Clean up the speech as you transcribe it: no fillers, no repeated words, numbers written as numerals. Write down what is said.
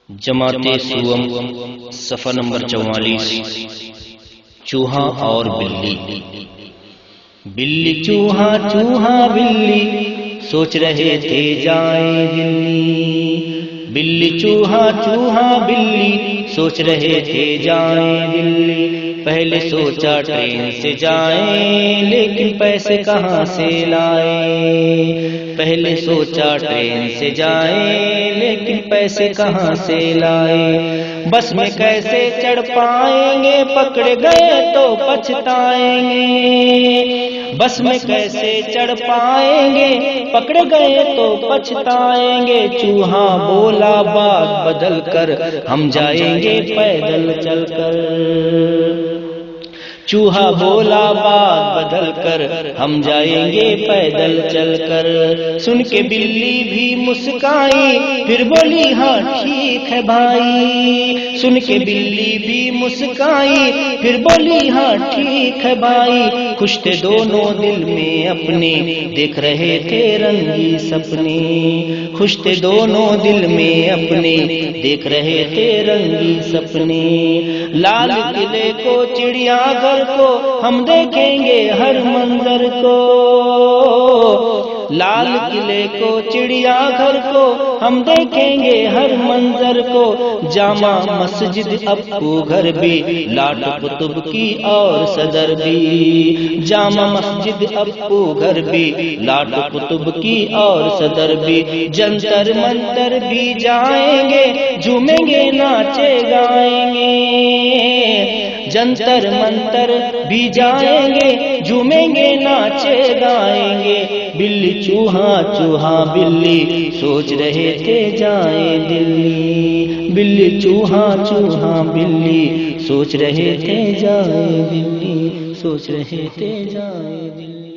جماعت سوم صفحہ نمبر 44۔ چوہا اور بلی۔ بلی چوہا چوہا بلی سوچ رہے تھے جائیں دلی۔ بلی چوہا چوہا بلی سوچ رہے تھے جائیں دلی۔ پہلے سوچا ٹرین سے جائیں لیکن پیسے کہاں سے لائیں۔ پہلے سوچا ٹرین سے جائیں لیکن پیسے کہاں سے لائیں۔ بس میں کیسے چڑھ پائیں گے پکڑے گئے تو پچھتائیں گے۔ بس میں کیسے چڑھ پائیں گے پکڑے گئے تو پچھتائیں گے۔ چوہا بولا بات بدل کر ہم جائیں گے پیدل چل کر۔ چوہا بولا بات بدل کر ہم جائیں گے پیدل چل کر۔ سن کے بلی بھی مسکرائی پھر بولی ہاں ٹھیک ہے بھائی۔ سن کے بلی بھی مسکرائی پھر بولی ہاں ٹھیک ہے بھائی۔ خوش تھے دونوں دل میں اپنے دیکھ رہے تھے رنگی سپنے۔ خوش تھے دونوں دل میں اپنے دیکھ رہے تھے رنگی سپنے۔ لال قلعے کو چڑیا گھر کو ہم دیکھیں گے ہر منظر کو۔ لال قلعے کو چڑیا گھر کو ہم دیکھیں گے ہر منظر کو۔ جامع مسجد ابو گھر بھی لاٹ قطب کی اور صدر بھی۔ جامع مسجد ابو گھر بھی لاٹ قطب کی اور صدر بھی۔ جنتر منتر بھی جائیں گے جھومیں گے ناچے گائیں گے۔ جنتر منتر بھی جائیں گے جھومیں گے ناچے گائیں گے۔ بلی چوہا چوہا بلی سوچ رہے تھے جائیں دلی۔ بلی چوہا چوہا بلی سوچ رہے تھے جائیں دلی۔ سوچ رہے تھے جائیں دلی۔